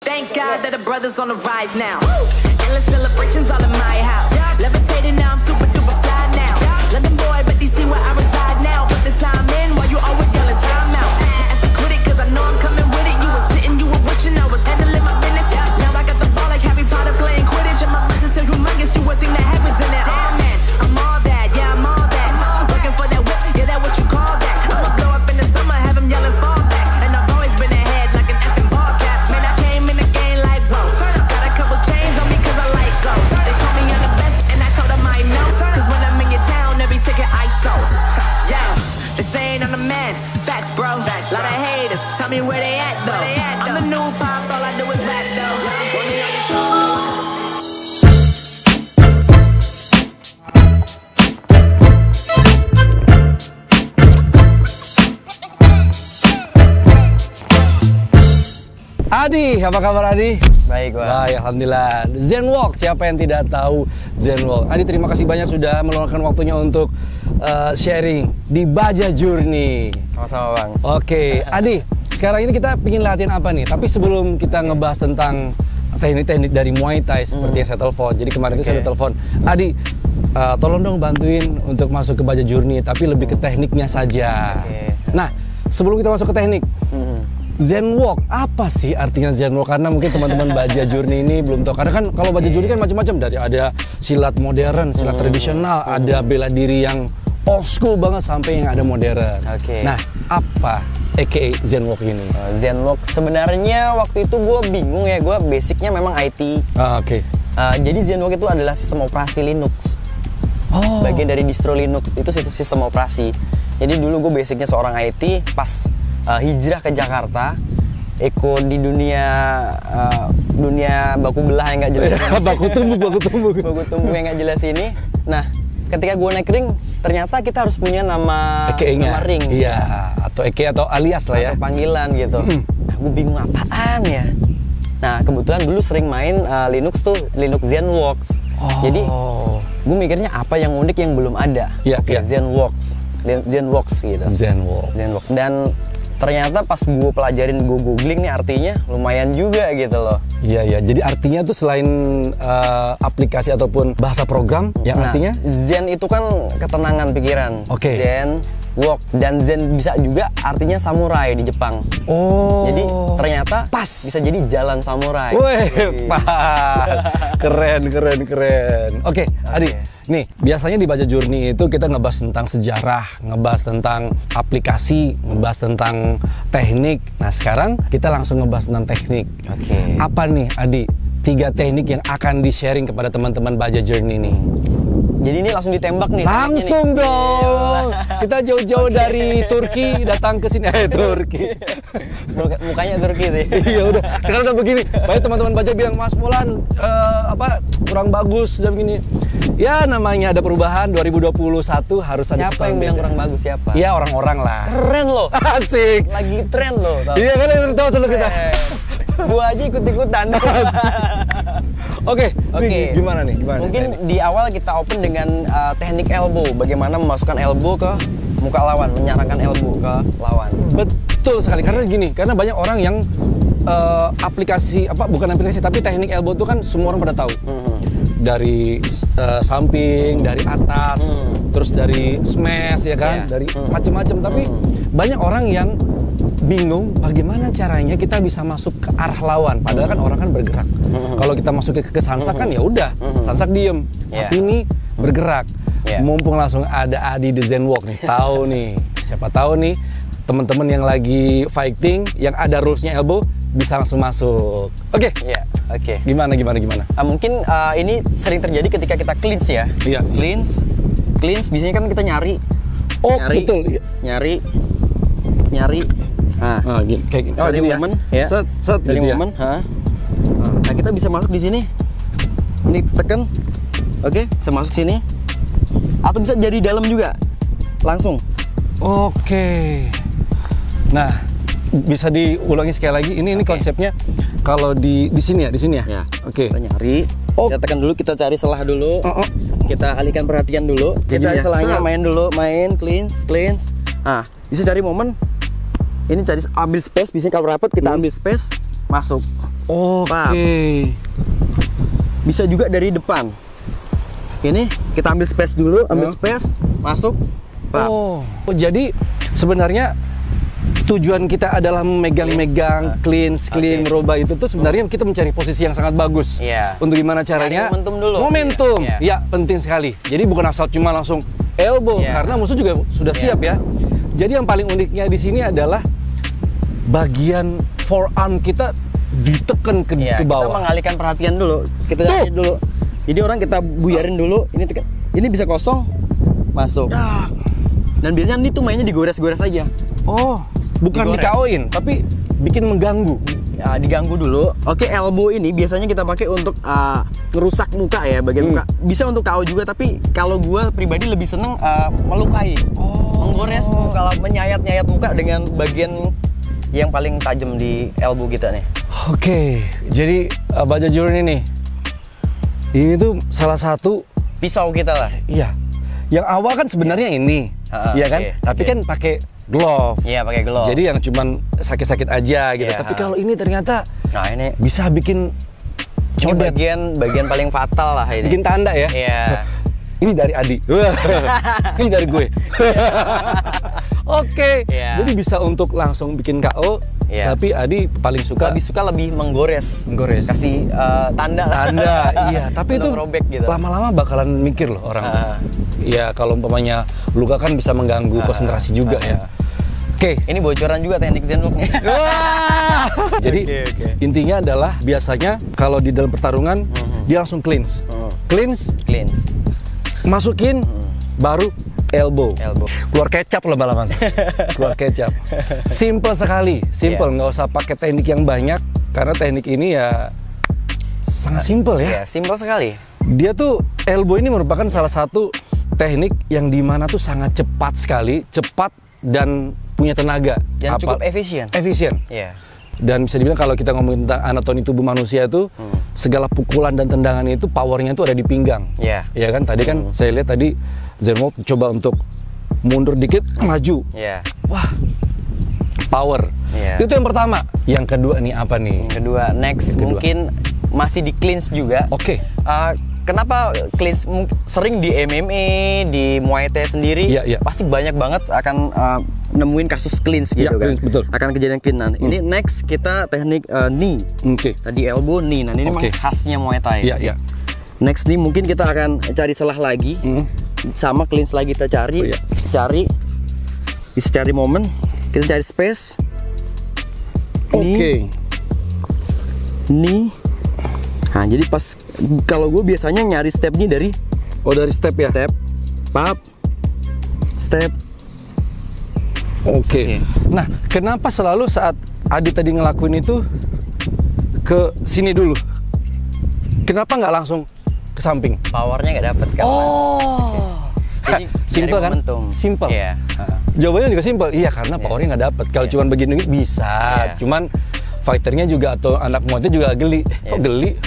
Thank God that the brothers on the rise now. Endless celebrations all in my house. Levitating now, I'm super duper fly now. London boy, but DC where I reside now. Put the time in while you always yelling time out. And to quit it, cause I know I'm coming with it. You were sitting, you were wishing I was handling my business. Now I got the ball like Harry Potter playing Quidditch. And my business is humongous, you would think that happens in it. Oh man, I'm all that, yeah, I'm all that. Looking for that whip, yeah, that what you call that. I'ma blow up in the summer, have him yelling fall back. And I've always been ahead like an effing ball cap. Man, I came in the game like, whoa. Got a couple chains on me cause I like gold. They told me I'm the best and I told them I know. Cause when I'm in your town, every ticket I sold. Yeah, they saying I'm the man. Facts, bro. Lot of haters, tell me where they at though. I'm the new pop, all I do is rap though. Only on this song. Adi, apa kabar Adi? Baik, Bang. Baik, alhamdulillah. Zenwalk, siapa yang tidak tahu Zenwalk? Adi, terima kasih banyak sudah meluangkan waktunya untuk sharing di Baja Journey. Sama-sama, Bang. Oke, Adi, sekarang ini kita pingin latihan apa nih? Tapi sebelum kita ngebahas tentang teknik-teknik dari Muay Thai seperti yang saya telepon. Jadi kemarin itu saya telepon, Adi, tolong dong bantuin untuk masuk ke Baja Journey, tapi lebih ke tekniknya saja. Nah, sebelum kita masuk ke teknik, Zenwalk, apa sih artinya Zenwalk? Karena mungkin teman-teman Baja Journey ini belum tahu. Karena kan kalau Baja Journey kan macam-macam, dari ada silat modern, silat tradisional, ada bela diri yang old school banget sampai yang ada modern. Nah, apa aka Zenwalk ini? Zenwalk sebenarnya waktu itu gue bingung ya, gue basicnya memang IT. Jadi Zenwalk itu adalah sistem operasi Linux. Bagian dari distro Linux itu sistem operasi. Jadi dulu gue basicnya seorang IT, pas hijrah ke Jakarta, ikut di dunia baku belah yang nggak jelas ini. baku tumbuk yang nggak jelas ini. Nah, ketika gue naik ring, ternyata kita harus punya nama ring. Iya, atau EK atau alias lah ya, atau panggilan gitu. Nah, gue bingung apaan ya. Nah, kebetulan dulu sering main Linux tuh, Linux Zenworks. Jadi gue mikirnya apa yang unik yang belum ada. Zenworks gitu. Zenworks. Dan ternyata pas gue pelajarin, gue googling nih artinya lumayan juga gitu loh. Iya. Jadi artinya tuh selain aplikasi ataupun bahasa program, yang artinya Zen itu kan ketenangan pikiran. Zen, walk, dan Zen bisa juga artinya samurai di Jepang. Jadi ternyata bisa jadi jalan samurai. Keren. Oke, Adi. Nih, biasanya di Baja Journey itu kita ngebahas tentang sejarah, ngebahas tentang aplikasi, ngebahas tentang teknik. Nah, sekarang kita langsung ngebahas tentang teknik. Apa nih, Adi, 3 teknik yang akan di-sharing kepada teman-teman Baja Journey nih? Jadi ini langsung ditembak nih. Langsung dong. Kita jauh-jauh dari Turki datang ke sini. Turki. Mukanya Turki sih. Iya udah. Sekarang udah begini. Banyak teman-teman Baja bilang, Mas Mulan kurang bagus dan begini. Ya namanya ada perubahan. 2021 harus ada. Siapa yang bilang kurang bagus, siapa? Ya orang-orang lah. Keren loh. Asik. Lagi tren loh. Iya kan, tahu dulu kita. Gua aja ikut-ikutan. Oke. Gimana nih? Mungkin di awal kita open dengan teknik elbow. Bagaimana memasukkan elbow ke muka lawan, menyerangkan elbow ke lawan. Betul sekali. Karena gini, karena banyak orang yang bukan aplikasi, tapi teknik elbow itu kan semua orang pada tahu. Dari samping, dari atas, terus dari smash ya kan, dari macam-macam. Tapi banyak orang yang bingung bagaimana caranya kita bisa masuk ke arah lawan, padahal kan orang kan bergerak. Kalau kita masuk ke sansak kan ya udah, sansak diem. Tapi ini bergerak. Mumpung langsung ada Adi di Zenwalk nih, siapa tahu nih teman-teman yang lagi fighting, yang ada rulesnya elbow bisa langsung masuk. Oke. Gimana? Mungkin ini sering terjadi ketika kita cleanse ya. Cleanse biasanya kan kita nyari. Betul. Nyari. Cari momen ya. Cari momen. Nah, kita bisa masuk di sini. Ini tekan. Bisa masuk sini. Atau bisa jadi dalam juga. Langsung. Nah, bisa diulangi sekali lagi. Ini konsepnya kalau di sini ya. Kita nyari. Kita tekan dulu, kita cari selah dulu. Kita alihkan perhatian dulu. Kita cari selahnya, main cleanse. Nah, bisa cari momen. Ini cari ambil space, biasanya kalau rapat kita ambil space, masuk. Oke. Bisa juga dari depan. Ini kita ambil space dulu, space, masuk. Jadi sebenarnya tujuan kita adalah memegang-megang, cleanse, merubah itu tuh sebenarnya kita mencari posisi yang sangat bagus. Untuk gimana caranya? Momentum dulu. Momentum, ya penting sekali. Jadi bukan asal cuma langsung elbow, karena musuh juga sudah siap ya. Jadi yang paling uniknya di sini adalah bagian forearm kita ditekan ke bawah. Kita mengalihkan perhatian dulu. Kita jahit dulu. Jadi orang kita buyarin dulu. Ini tekan. Ini bisa kosong, masuk. Dan biasanya ini tuh mainnya digores-gores aja. Bukan di-KO-in, tapi bikin mengganggu. Diganggu dulu. Oke, elbow ini biasanya kita pakai untuk ngerusak muka ya, bagian muka. Bisa untuk KO juga, tapi kalau gua pribadi lebih seneng melukai. Menggores muka, menyayat-nyayat muka dengan bagian yang paling tajam di elbow kita nih. Oke, jadi Bajajurun ini tuh salah satu pisau kita lah. Iya. Yang awal kan sebenarnya ini, iya kan? Tapi kan pakai glove. Iya, pakai glove. Jadi yang cuman sakit-sakit aja gitu. Tapi kalau ini ternyata ini bisa bikin codet. Bagian paling fatal lah ini. Bikin tanda ya. Iya. Ini dari Adi. Ini dari gue. Oke. Jadi bisa untuk langsung bikin KO. Tapi Adi paling suka lebih menggores. Kasih tanda. Iya, tapi itu robek gitu. Lama-lama bakalan mikir loh orang. Ya kalau umpamanya luka kan bisa mengganggu konsentrasi juga ya. Oke, ini bocoran juga teknik Zenwalk-nya. Jadi intinya adalah biasanya kalau di dalam pertarungan dia langsung cleanse. Cleanse. Masukin baru elbow. Keluar kecap lama-lama. Keluar kecap. Simple sekali, nggak usah pakai teknik yang banyak karena teknik ini ya sangat simple ya. Simple sekali. Dia tuh elbow ini merupakan salah satu teknik yang dimana tuh sangat cepat sekali, cepat dan punya tenaga. Dan cukup efisien. Dan bisa dibilang kalau kita ngomongin tentang anatomi tubuh manusia itu segala pukulan dan tendangan itu powernya itu ada di pinggang. Ya kan tadi kan saya lihat tadi Zenwalk coba untuk mundur dikit maju. Wah, power. Itu yang pertama. Yang kedua nih apa nih? Next mungkin masih di cleanse juga. Kenapa cleanse sering di MMA, di Muay Thai sendiri pasti banyak banget akan nemuin kasus cleanse gitu kan. Cleanse, betul. Akan kejadian clean. Ini next kita teknik knee. Tadi elbow, knee. Nah, ini memang khasnya Muay Thai. Next nih mungkin kita akan cari celah lagi. Sama cleanse lagi kita cari. Bisa cari momen. Kita cari space. Knee. Nah, jadi pas kalau gue biasanya nyari stepnya dari step ya. Step, pap, step. Nah, kenapa selalu saat Adi tadi ngelakuin itu ke sini dulu? Kenapa nggak langsung ke samping? Powernya nggak dapet kan? Jadi simple kan? Simple. Jawabannya juga simple. Iya, karena powernya nggak dapet. Kalau cuman begini bisa, cuman fighternya juga atau anak Muay Thai juga geli.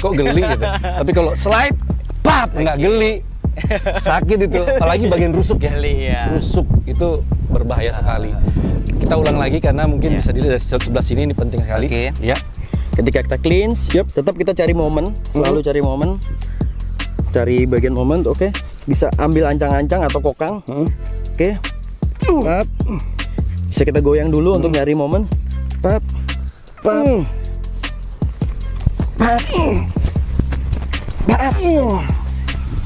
Kok geli gitu. Tapi kalau slide, pap, nggak geli. Sakit itu, apalagi bagian rusuk ya. Rusuk itu berbahaya sekali. Kita ulang lagi karena mungkin bisa dilihat dari sebelah sini, ini penting sekali. Ketika kita cleanse, tetap kita cari momen, selalu cari momen. Cari bagian momen, bisa ambil ancang-ancang atau kokang. Pap. Bisa kita goyang dulu untuk nyari momen. Pap.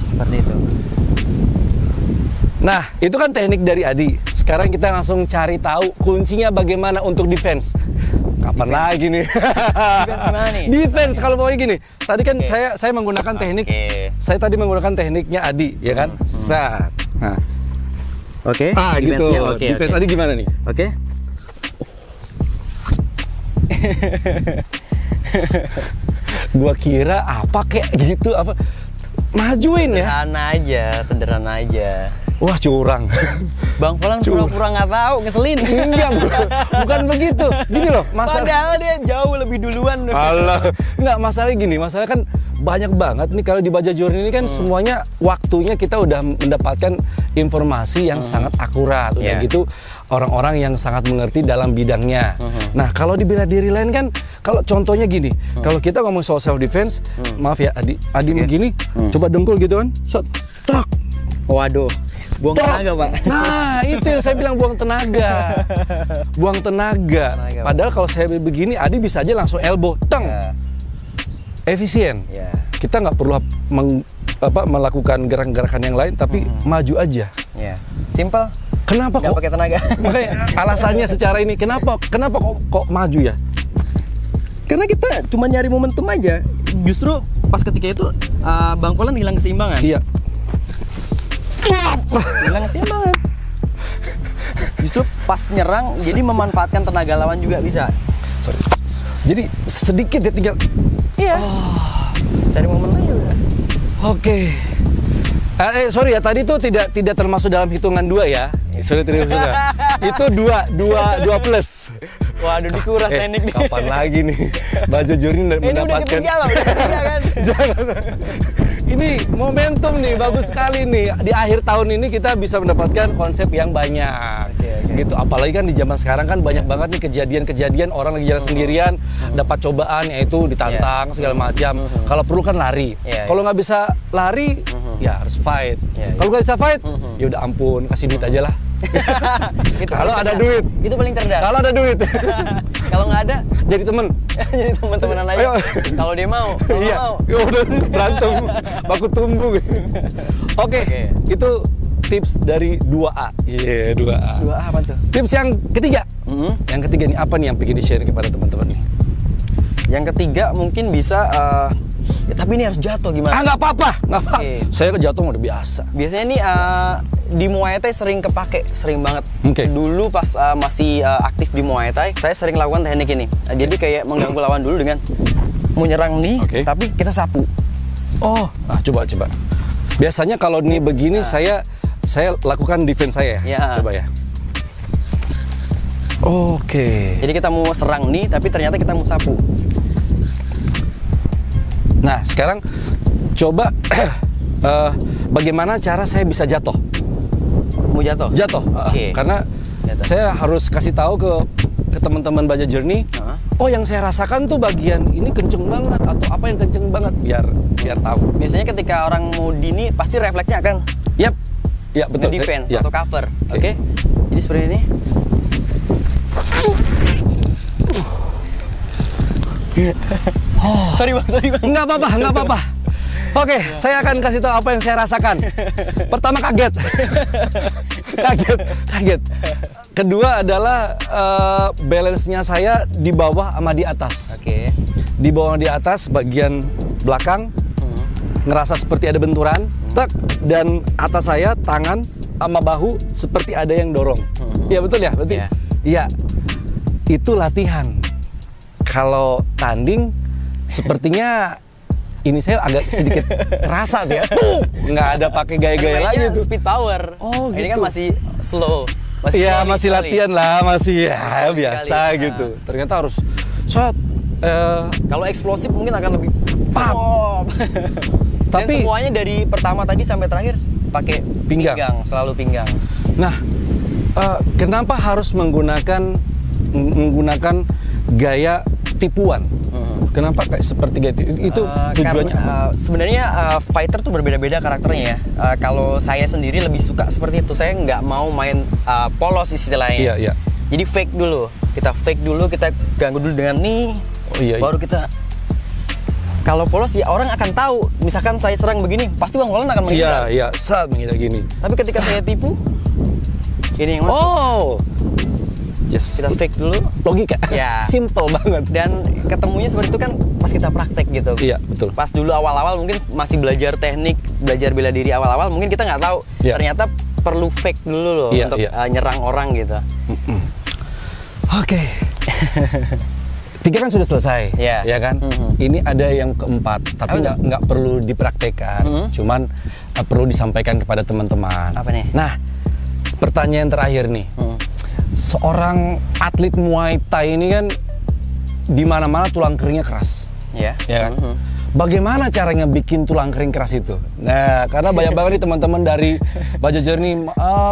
Seperti itu. Nah, itu kan teknik dari Adi. Sekarang kita langsung cari tahu kuncinya bagaimana untuk defense. Kapan lagi nih? Defense gimana nih? Defense kalau mau gini. Tadi kan saya menggunakan teknik. Saya tadi menggunakan tekniknya Adi, ya kan? Set. Nah. Gitu. Defense Adi gimana nih? Gua kira apa kayak gitu, apa majuin ya? Sederhana aja. Wah, curang. Bang Polan pura-pura nggak tahu, ngeselin. Enggak, bukan begitu. Gini loh, padahal dia jauh lebih duluan. Alah, enggak, masalahnya gini, masalah kan banyak banget nih kalau di Baja Journey ini kan semuanya waktunya kita udah mendapatkan informasi yang sangat akurat. Udah gitu orang-orang yang sangat mengerti dalam bidangnya. Nah, kalau di bela diri lain kan, kalau contohnya gini, kalau kita ngomong soal self defense, maaf ya Adi begini, coba dengkul gitu kan, shot, tak. Waduh, buang tenaga, Pak. Nah, itu yang saya bilang buang tenaga. Buang tenaga. Padahal kalau saya begini, Adi bisa aja langsung elbow, teng. Efisien. Kita nggak perlu melakukan gerakan-gerakan yang lain, tapi maju aja. Simple. Kenapa nggak kok pakai tenaga? Makanya alasannya secara ini, kenapa kok maju ya? Karena kita cuma nyari momentum aja. Justru pas ketika itu Bang Polan hilang keseimbangan. Iya. Hilang keseimbangan. Justru pas nyerang, jadi memanfaatkan tenaga lawan juga bisa. Sorry. Jadi sedikit ya tinggal. Iya. Cari momen aja udah. Oke. Sorry ya, tadi tuh tidak termasuk dalam hitungan 2 ya. Sorry, tidak masuk. Itu 2 plus. Waduh, dikuras teknik nih. Kapan lagi nih Baja Journey mendapatkan? Ini udah ketiga loh, kan? Jangan. Ini momentum nih, bagus sekali nih. Di akhir tahun ini kita bisa mendapatkan konsep yang banyak. Gitu. Apalagi kan di zaman sekarang kan banyak banget nih kejadian-kejadian orang lagi jalan sendirian, dapat cobaan yaitu ditantang segala macam. Kalau perlu kan lari. Kalau nggak bisa lari, ya harus fight. Kalau nggak bisa fight, ya udah ampun, kasih duit aja lah. Kalau ada duit, itu paling cerdas. Kalau ada duit, kalau nggak ada, jadi temen. Jadi teman-temanan aja. Kalau dia mau, iya. Mau. Ya udah berantem, baku tumbuh. Oke. Itu tips dari 2A. Iya, 2A. 2A apa tuh? Tips yang ketiga. Yang ketiga nih apa nih yang pengen di-share kepada teman-teman nih? Yang ketiga mungkin bisa ya, tapi ini harus jatuh gimana? Nggak apa-apa. Saya jatuh udah biasa. Biasanya nih di Muay Thai sering banget. Dulu pas masih aktif di Muay Thai, saya sering lakukan teknik ini. Jadi kayak mengganggu lawan dulu dengan menyerang nih, tapi kita sapu. Coba. Biasanya kalau nih begini saya lakukan defense saya. Coba ya. Oke. Jadi kita mau serang nih, tapi ternyata kita mau sapu. Nah, sekarang coba bagaimana cara saya bisa jatuh? Mau jatuh? Jatuh. Karena saya harus kasih tahu ke teman-teman Baja Journey. Oh, yang saya rasakan tuh bagian ini kenceng banget atau apa yang kenceng banget, biar tahu. Biasanya ketika orang mau dini pasti refleksnya akan ya betul, defense atau cover. Oke. Jadi seperti ini. Sorry bang. Nggak apa-apa. Oke, saya akan kasih tahu apa yang saya rasakan. Pertama kaget. Kedua adalah balance-nya saya di bawah sama di atas. Di bawah di atas bagian belakang ngerasa seperti ada benturan, dan atas saya tangan sama bahu seperti ada yang dorong. Iya betul ya, berarti. Iya. Itu latihan. Kalau tanding sepertinya ini saya agak sedikit rasa tuh ya. Nggak ada pakai gaya-gaya lagi tuh. Speed power. Gitu. Ini kan masih slow. Masih latihan lah, masih ya biasa gitu. Ternyata harus shot. Kalau eksplosif mungkin akan lebih pop. Tapi semuanya dari pertama tadi sampai terakhir pakai pinggang, selalu pinggang. Nah, kenapa harus menggunakan gaya tipuan? Kenapa kayak seperti itu tujuannya? Sebenarnya fighter tuh berbeda-beda karakternya ya. Kalau saya sendiri lebih suka seperti itu. Saya nggak mau main polos istilahnya. Iya. Jadi fake dulu. Kita ganggu dulu dengan nih. Baru kita. Kalau polos ya orang akan tahu. Misalkan saya serang begini, pasti Bang Polan akan menghindar. Iya, saat menghindar gini. Tapi ketika saya tipu, ini yang masuk. Kita fake dulu. Logika. Simple banget. Dan ketemunya seperti itu kan pas kita praktek gitu. Iya, betul. Pas dulu awal-awal mungkin masih belajar teknik, belajar bela diri awal-awal, mungkin kita nggak tahu. Ternyata perlu fake dulu loh untuk nyerang orang gitu. Oke. 3 kan sudah selesai, ya kan? Ini ada yang keempat, tapi nggak perlu dipraktekkan, cuman perlu disampaikan kepada teman-teman. Apa nih? Nah, pertanyaan terakhir nih, seorang atlet Muay Thai ini kan di mana-mana tulang keringnya keras, ya kan? Bagaimana caranya bikin tulang kering keras itu? Nah, karena banyak banget nih teman-teman dari Baja Journey,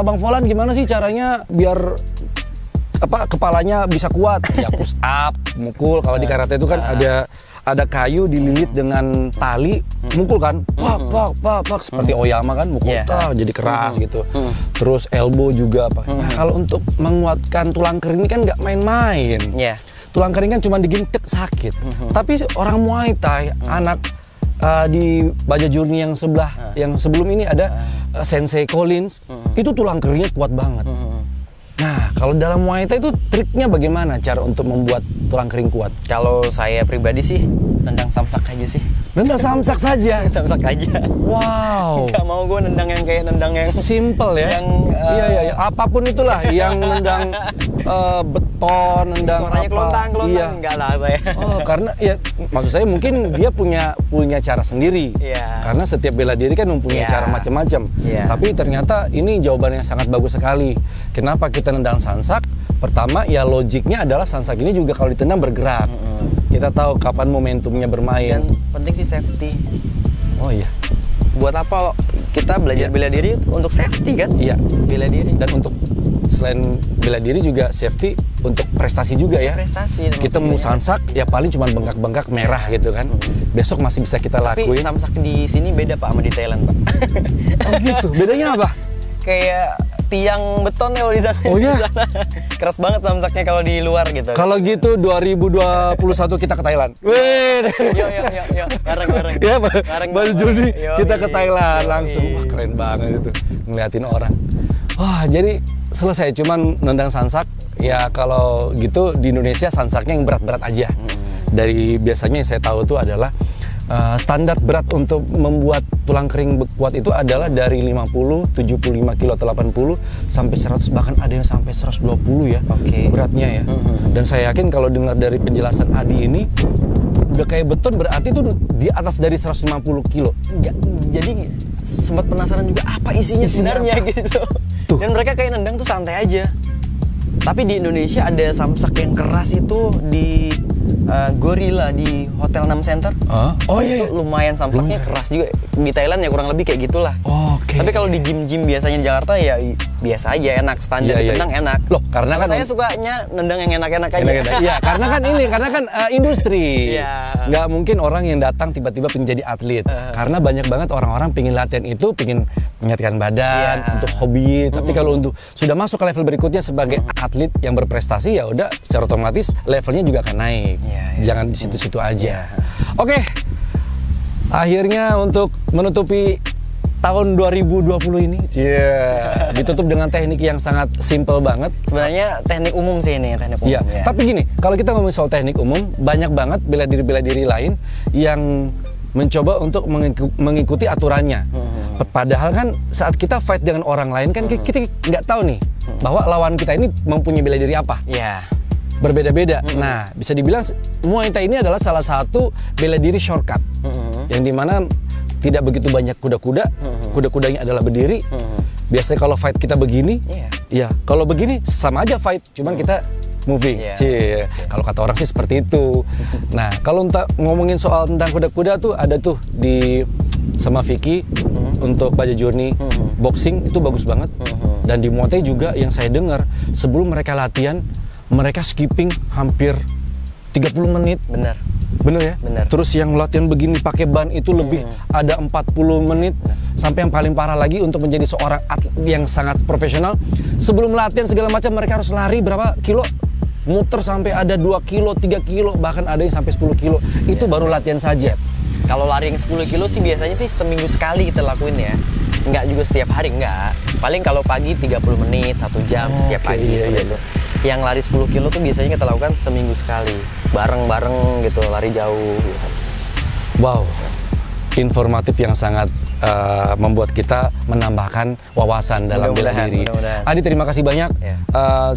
Bang Volan gimana sih caranya biar kepalanya bisa kuat? Ya push up, mukul. Kalau di karate itu kan ada kayu dililit dengan tali, mukul kan, pak seperti Oyama kan, mukul jadi keras gitu. Terus elbow juga apa. Nah, kalau untuk menguatkan tulang kering ini kan nggak main-main. Tulang kering kan cuma digintek sakit. Tapi orang Muay Thai, anak di Baja Journey yang sebelah, yang sebelum ini ada Sensei Collins, itu tulang keringnya kuat banget. Nah, kalau dalam Muay Thai itu triknya bagaimana cara untuk membuat tulang kering kuat? Kalau saya pribadi sih, nendang samsak aja sih. Nendang samsak saja? Samsak aja. Wow. Gak mau gue nendang yang kayak nendang yang simple ya. Yang iya. Apapun itulah, yang nendang beton, nendang suaranya kelontang, enggak lah saya. Oh, karena ya maksud saya mungkin dia punya cara sendiri. Karena setiap bela diri kan mempunyai cara macam-macam. Tapi ternyata ini jawabannya sangat bagus sekali. Kenapa kita nendang sansak? Pertama ya logiknya adalah sansak ini juga kalau ditendang bergerak. Kita tahu kapan momentumnya bermain. Dan penting sih safety. Oh iya. Buat apa kita belajar bela diri untuk safety kan? Iya. Bela diri. Dan untuk selain bela diri juga safety untuk prestasi juga ya. Prestasi. Kita mau sansak ya paling cuma bengkak-bengkak merah gitu kan. Besok masih bisa kita lakuin. Tapi samsak di sini beda Pak sama di Thailand Pak. Oh gitu. Bedanya apa? Kayak tiang beton kalau di sana. Oh iya? Keras banget samsaknya kalau di luar gitu. Kalau gitu 2021 kita ke Thailand. Wih. Yuk. Bareng. Ya, Baja Journey kita ke Thailand langsung. Wah, keren banget itu. Ngeliatin orang. Wah, jadi selesai cuman nendang sansak. Ya kalau gitu di Indonesia sansaknya yang berat-berat aja. Dari biasanya yang saya tahu tuh adalah standar berat untuk membuat tulang kering kuat itu adalah dari 50, 75 kilo atau 80 sampai 100, bahkan ada yang sampai 120 ya beratnya ya. Dan saya yakin kalau dengar dari penjelasan Adi ini udah kayak beton, berarti itu di atas dari 150 kilo. Jadi sempat penasaran juga apa isinya sebenarnya gitu. Dan mereka kayak nendang tuh santai aja. Tapi di Indonesia ada samsak yang keras itu di Gorilla di Hotel 6 Center. Oh iya. Lumayan samsaknya keras juga. Di Thailand ya kurang lebih kayak gitulah. Tapi kalau di gym-gym biasanya di Jakarta ya biasa aja, enak, standar ditendang enak. Loh, karena kan saya sukanya nendang yang enak-enak aja. Iya, karena kan industri. Nggak mungkin orang yang datang tiba-tiba pengen jadi atlet. Karena banyak banget orang-orang pengen latihan itu, pengen menyehatkan badan untuk hobi. Tapi kalau untuk sudah masuk ke level berikutnya sebagai atlet yang berprestasi, ya udah secara otomatis levelnya juga akan naik. Jangan di situ-situ aja. Oke. Akhirnya untuk menutupi tahun 2020 ini, ditutup dengan teknik yang sangat simple banget. Sebenarnya teknik umum sih ini, teknik umum. Tapi gini, kalau kita ngomongin soal teknik umum, banyak banget bela diri lain yang mencoba untuk mengikuti aturannya. Padahal kan saat kita fight dengan orang lain kan kita nggak tahu nih bahwa lawan kita ini mempunyai bela diri apa. Berbeda-beda. Nah, bisa dibilang Muay Thai ini adalah salah satu bela diri shortcut, yang dimana tidak begitu banyak kuda-kuda. Kuda-kudanya adalah berdiri. Biasanya kalau fight kita begini, ya kalau begini sama aja fight, cuman kita moving. Kalau kata orang sih seperti itu. Nah, kalau ngomongin soal tentang kuda-kuda tuh ada tuh di sama Vicky untuk Baja Journey boxing itu bagus banget. Dan di Muay Thai juga yang saya dengar sebelum mereka latihan, mereka skipping hampir 30 menit. Bener ya? Terus yang latihan begini pakai ban itu lebih ada 40 menit. Sampai yang paling parah lagi untuk menjadi seorang atlet yang sangat profesional, sebelum latihan segala macam mereka harus lari berapa kilo? Muter sampai ada 2 kilo, 3 kilo, bahkan ada yang sampai 10 kilo. Itu baru latihan saja. Kalau lari yang 10 kilo sih biasanya sih seminggu sekali kita lakuin ya. Enggak juga setiap hari, enggak. Paling kalau pagi 30 menit, 1 jam setiap pagi seperti itu. Yang lari 10 kilo tuh biasanya kita lakukan seminggu sekali. Bareng-bareng gitu, lari jauh gitu. Wow. informatif yang sangat membuat kita menambahkan wawasan dalam bela diri. Adi, terima kasih banyak.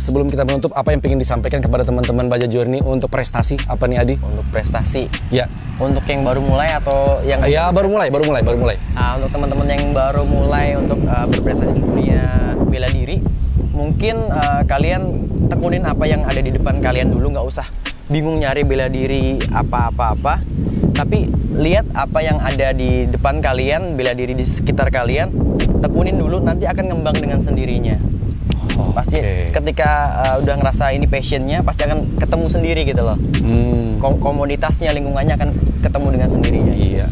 Sebelum kita menutup, apa yang ingin disampaikan kepada teman-teman Baja Journey untuk prestasi apa nih, Adi? Untuk prestasi? Ya. Untuk yang baru mulai atau yang? Ya, baru mulai. Untuk teman-teman yang baru mulai untuk berprestasi di dunia bela diri, mungkin kalian tekunin apa yang ada di depan kalian dulu, nggak usah bingung nyari bela diri apa-apa, tapi lihat apa yang ada di depan kalian, bela diri di sekitar kalian, tekunin dulu, nanti akan ngembang dengan sendirinya. Pasti ketika udah ngerasa ini passionnya, pasti akan ketemu sendiri gitu loh. Komoditasnya, lingkungannya akan ketemu dengan sendirinya. Iya.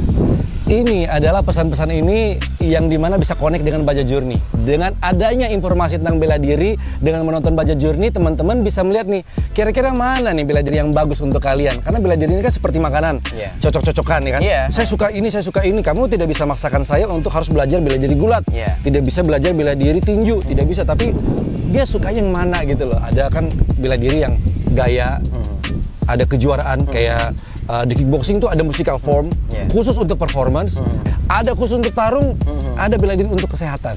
Ini adalah pesan-pesan ini yang dimana bisa connect dengan Baja Journey. Dengan adanya informasi tentang bela diri, dengan menonton Baja Journey, teman-teman bisa melihat nih, kira-kira mana nih bela diri yang bagus untuk kalian. Karena bela diri ini kan seperti makanan, cocok-cocokan nih kan. Saya suka ini. Kamu tidak bisa maksakan saya untuk harus belajar bela diri gulat. Tidak bisa belajar bela diri tinju, tidak bisa. Tapi dia suka yang mana gitu loh. Ada kan bela diri yang gaya, ada kejuaraan kayak di kickboxing tuh ada musical form khusus untuk performance, ada khusus untuk tarung, ada bela diri untuk kesehatan.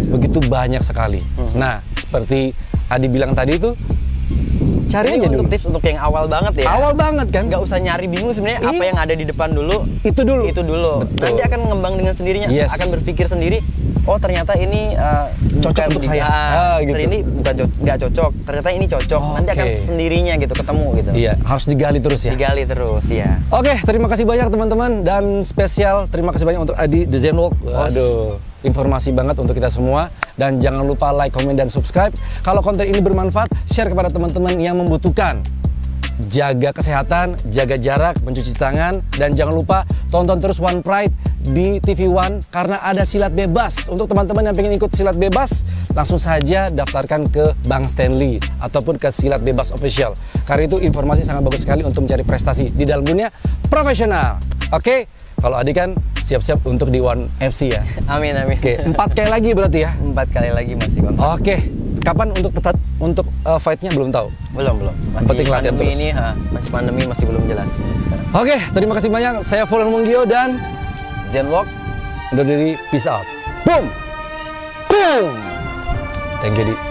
Begitu banyak sekali. Nah, seperti Adi bilang tadi itu, cari aja untuk dulu. Tips untuk yang awal banget ya. Awal banget kan? Nggak usah nyari bingung sebenarnya apa yang ada di depan dulu. Itu dulu. Betul. Nanti akan ngembang dengan sendirinya, akan berpikir sendiri. Oh, ternyata ini cocok untuk saya. Gitu. Ini nggak cocok. Ternyata ini cocok. Nanti akan sendirinya gitu ketemu gitu. Iya, harus digali terus ya. Digali terus ya. Oke, terima kasih banyak teman-teman, dan spesial terima kasih banyak untuk Adi The Zen Walk. Aduh, informasi banget untuk kita semua, dan jangan lupa like, comment, dan subscribe. Kalau konten ini bermanfaat, share kepada teman-teman yang membutuhkan. Jaga kesehatan, jaga jarak, mencuci tangan, dan jangan lupa tonton terus One Pride di TV One karena ada silat bebas. Untuk teman-teman yang pengen ikut silat bebas, langsung saja daftarkan ke Bang Stanley ataupun ke Silat Bebas Official. Karena itu informasi sangat bagus sekali untuk mencari prestasi di dalam dunia profesional. Oke, kalau Adi kan siap-siap untuk di One FC ya. Amin. Oke, 4 kali lagi berarti ya? 4 kali lagi masih kontrak. Oke. Kapan untuk fight-nya belum tahu? Belum. Masih penting latihan pandemi terus. Ini, masih pandemi, masih belum jelas sekarang. Oke, terima kasih banyak. Saya Fulan Munggio dan Zen Walk undur diri. Peace out. Boom. Boom. Thank you, Di.